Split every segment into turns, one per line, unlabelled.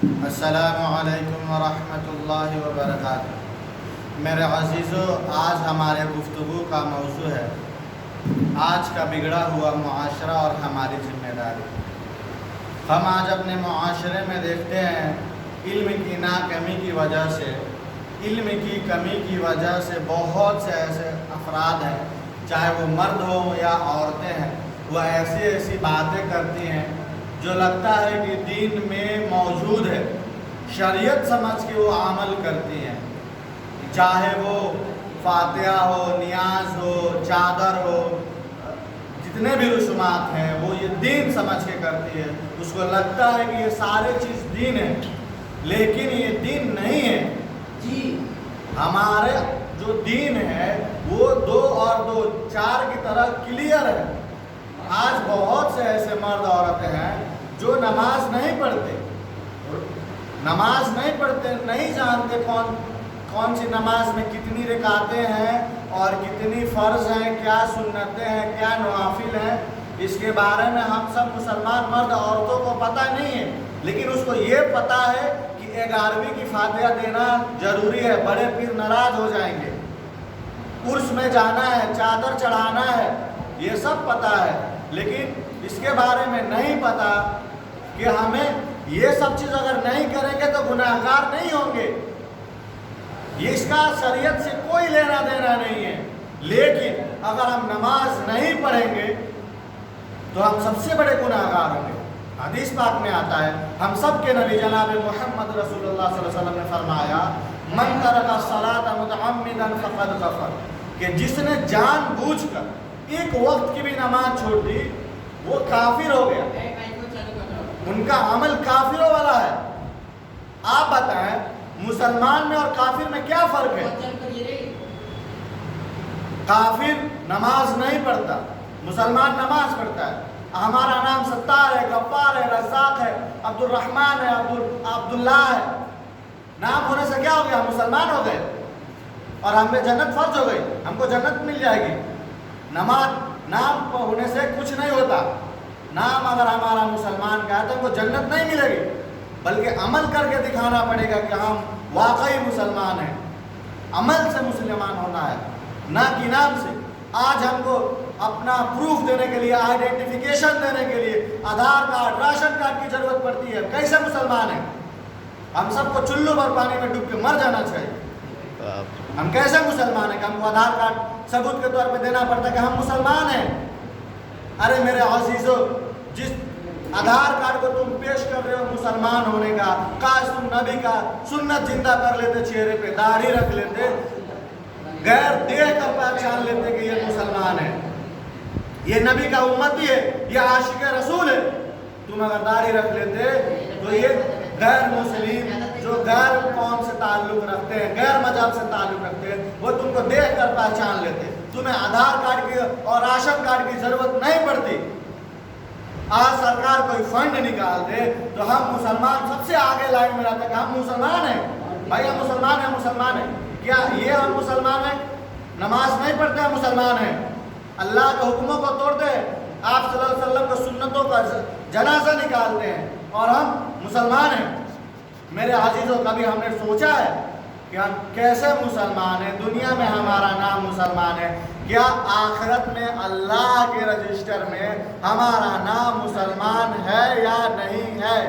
السلام علیکم ورحمۃ اللہ وبرکاتہ۔ میرے عزیزو، آج ہمارے گفتگو کا موضوع ہے آج کا بگڑا ہوا معاشرہ اور ہماری ذمہ داری۔ ہم آج اپنے معاشرے میں دیکھتے ہیں علم کی ناکمی کی وجہ سے، علم کی کمی کی وجہ سے بہت سے ایسے افراد ہیں، چاہے وہ مرد ہوں یا عورتیں ہیں، وہ ایسی باتیں کرتی ہیں جو لگتا ہے کہ دین میں موجود ہے، شریعت سمجھ کے وہ عمل کرتی ہیں، چاہے وہ فاتحہ ہو، نیاز ہو، چادر ہو، جتنے بھی رسومات ہیں وہ یہ دین سمجھ کے کرتی ہے۔ اس کو لگتا ہے کہ یہ سارے چیز دین ہے، لیکن یہ دین نہیں ہے جی۔ ہمارے جو دین ہے وہ 2 اور 2 4 کی طرح کلیئر ہے۔ آج بہت سے ایسے مرد عورتیں ہیں جو نماز نہیں پڑھتے، نہیں جانتے کون سی نماز میں کتنی رکعتیں ہیں اور کتنی فرض ہیں، کیا سنتیں ہیں، کیا نوافل ہیں۔ اس کے بارے میں ہم سب مسلمان مرد عورتوں کو پتہ نہیں ہے، لیکن اس کو یہ پتہ ہے کہ 11ویں کی فاتحہ دینا ضروری ہے، بڑے پیر ناراض ہو جائیں گے، عرس میں جانا ہے، چادر چڑھانا ہے، یہ سب پتہ ہے، لیکن اس کے بارے میں نہیں پتہ کہ ہمیں یہ سب چیز اگر نہیں کریں گے تو گناہگار نہیں ہوں گے۔ اس کا شریعت سے کوئی لینا دینا نہیں ہے، لیکن اگر ہم نماز نہیں پڑھیں گے تو ہم سب سے بڑے گناہگار ہوں گے۔ حدیث پاک میں آتا ہے، ہم سب کے نبی جناب محمد رسول اللہ صلی اللہ علیہ وسلم نے فرمایا، من ترک الصلاۃ متعمدا فقد کفر، کہ جس نے جان بوجھ کر ایک وقت کی بھی نماز چھوڑ دی وہ کافر ہو گیا، ان کا عمل کافروں والا ہے۔ آپ بتائیں مسلمان میں اور کافر میں کیا فرق ہے؟ کافر نماز نہیں پڑھتا، مسلمان نماز پڑھتا ہے۔ ہمارا نام ستار ہے، غفار ہے، رزاق ہے، عبد الرحمن ہے، عبداللہ ہے، نام ہونے سے کیا ہو گیا؟ ہم مسلمان ہو گئے اور ہم پہ جنت فرض ہو گئی، ہم کو جنت مل جائے گی۔ نام ہونے سے کچھ نہیں ہوتا، نام اگر ہمارا مسلمان کا ہے تو ہم کو جنت نہیں ملے گی، بلکہ عمل کر کے دکھانا پڑے گا کہ ہم واقعی مسلمان ہیں۔ عمل سے مسلمان ہونا ہے، نہ کہ نام سے۔ آج ہم کو اپنا پروف دینے کے لیے، آئیڈینٹیفیکیشن دینے کے لیے آدھار کارڈ، راشن کارڈ کی ضرورت پڑتی ہے۔ کیسے مسلمان ہیں؟ ہم سب کو چلو بھر پانی میں ڈوب کے مر جانا چاہیے۔ ہم کیسے مسلمان ہیں کہ ہم کو آدھار کارڈ ثبوت کے طور پہ دینا پڑتا ہے کہ ہم مسلمان ہیں؟ ارے میرے عزیزو، جس آدھار کارڈ کو تم پیش کر رہے ہو مسلمان ہونے کا، کاش تم نبی کا سنت زندہ کر لیتے، چہرے پہ داڑھی رکھ لیتے، غیر دیکھ کر پہچان لیتے کہ یہ مسلمان ہے، یہ نبی کا امتی ہے، یہ عاشق رسول ہے۔ تم اگر داڑھی رکھ لیتے تو یہ غیر مسلم جو غیر قوم سے تعلق رکھتے ہیں، غیر مذہب سے تعلق رکھتے ہیں، وہ تم کو دیکھ کر پہچان لیتے۔ تمہیں آدھار کارڈ کی اور راشن کارڈ کی ضرورت نہیں پڑتی۔ آج سرکار کوئی فنڈ نکال دے تو ہم مسلمان سب سے آگے لائن میں رہتے ہیں کہ ہم مسلمان ہیں، بھائی ہم مسلمان ہیں۔ کیا یہ ہم مسلمان ہیں؟ نماز نہیں پڑھتے ہیں، مسلمان ہیں، اللہ کے حکموں کو توڑتے ہیں، آپ صلی اللہ علیہ وسلم کے سنتوں کا جنازہ نکالتے ہیں، اور ہم مسلمان ہیں۔ میرے عزیزوں، کبھی ہم نے سوچا ہے کہ ہم کیسے مسلمان ہیں؟ دنیا میں ہمارا نام مسلمان ہے، کیا آخرت میں اللہ کے رجسٹر میں ہمارا نام مسلمان ہے یا نہیں ہے؟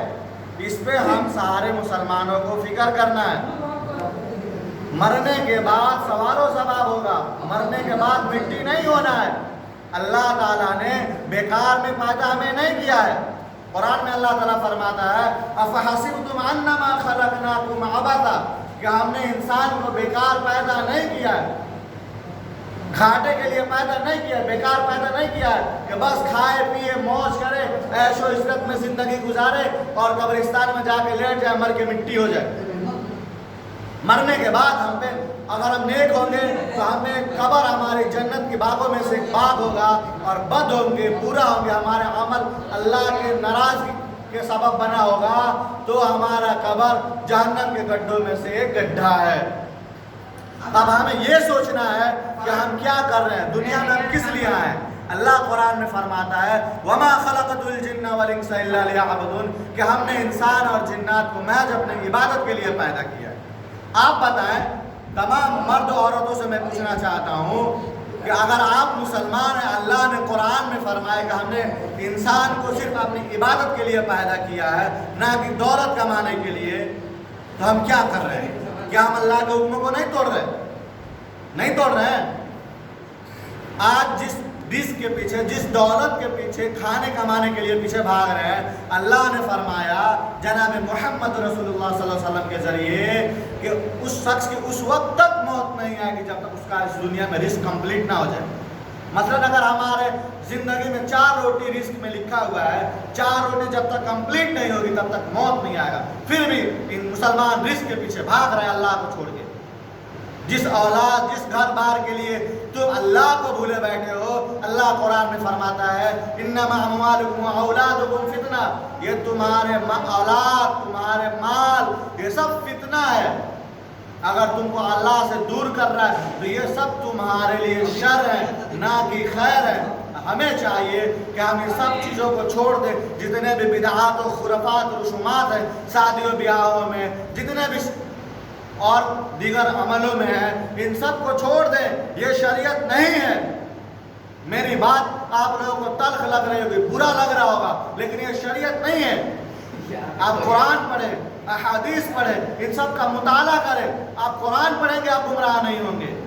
اس پہ ہم سارے مسلمانوں کو فکر کرنا ہے۔ مرنے کے بعد سوال و جواب ہوگا، مرنے کے بعد مٹی نہیں ہونا ہے۔ اللہ تعالیٰ نے بیکار میں پیدا ہمیں نہیں کیا ہے۔ قرآن میں اللہ تعالیٰ فرماتا ہے، افحسبتم انما خلقناکم عبثا، کہ ہم نے انسان کو بیکار پیدا نہیں کیا ہے، گھاٹے کے لیے پیدا نہیں کیا ہے، بیکار پیدا نہیں کیا ہے کہ بس کھائے پیے موج کرے، عیش و عشرت میں زندگی گزارے اور قبرستان میں جا کے لیٹ جائے، مر کے مٹی ہو جائے۔ مرنے کے بعد ہم پہ اگر ہم نیک ہوں گے تو ہمیں قبر ہماری جنت کی باغوں میں سے ایک باغ ہوگا، اور بد ہوں گے، برا ہوں گے، ہمارے عمل اللہ کے ناراضگی کے سبب بنا ہوگا تو ہمارا قبر جہنم کے گڈھوں میں سے ایک گڈھا ہے۔ اب ہمیں یہ سوچنا ہے کہ ہم کیا کر رہے ہیں، دنیا میں ہم کس لیے آئے ہیں۔ اللہ قرآن میں فرماتا ہے وَمَا خَلَقَتُ الْجِنَّ وَالْإِنسَ إِلَّا لِيَعْبُدُونَ کہ ہم نے انسان اور جنات کو محض اپنے عبادت کے لیے پیدا کیا ہے۔ آپ بتائیں، تمام مرد و عورتوں سے میں پوچھنا چاہتا ہوں کہ اگر آپ مسلمان ہیں، اللہ نے قرآن میں فرمایا کہ ہم نے انسان کو صرف اپنی عبادت کے لیے پیدا کیا ہے، نہ کہ دولت کمانے کے لیے، تو ہم کیا کر رہے ہیں؟ کیا ہم اللہ کے حکموں کو نہیں توڑ رہے ہیں؟ آج جس رزق کے پیچھے، جس دولت کے پیچھے، کھانے کمانے کے لیے پیچھے بھاگ رہے ہیں، اللہ نے فرمایا جناب محمد رسول اللہ صلی اللہ علیہ وسلم کے ذریعے کہ اس شخص کی اس وقت تک موت نہیں آئے گی جب تک اس کا اس دنیا میں رزق کمپلیٹ نہ ہو جائے۔ مثلاً اگر ہمارے زندگی میں 4 روٹی رزق میں لکھا ہوا ہے، 4 روٹی جب تک کمپلیٹ نہیں ہوگی تب تک موت نہیں آئے گا، پھر بھی ان مسلمان رزق کے پیچھے بھاگ رہے ہیں اللہ کو چھوڑ کے۔ جس اولاد، جس گھر بار کے لیے تم اللہ کو بھولے بیٹھے ہو، اللہ قرآن میں فرماتا ہے انما اموالکم واولادکم فتنہ، یہ تمہارے اولاد، تمہارے مال، یہ سب فتنہ ہے۔ اگر تم کو اللہ سے دور کر رہا ہے تو یہ سب تمہارے لیے شر ہے، نہ کہ خیر ہے۔ ہمیں چاہیے کہ ہم ان سب چیزوں کو چھوڑ دیں، جتنے بھی بدعات و خرافات و رسومات ہیں شادیوں بیاہوں میں، جتنے بھی اور دیگر عملوں میں ہے، ان سب کو چھوڑ دیں، یہ شریعت نہیں ہے۔ میری بات آپ لوگوں کو تلخ لگ رہی ہوگی، برا لگ رہا ہوگا، لیکن یہ شریعت نہیں ہے۔ آپ قرآن پڑھیں، احادیث پڑھیں، ان سب کا مطالعہ کریں۔ آپ قرآن پڑھیں گے آپ گمراہ نہیں ہوں گے۔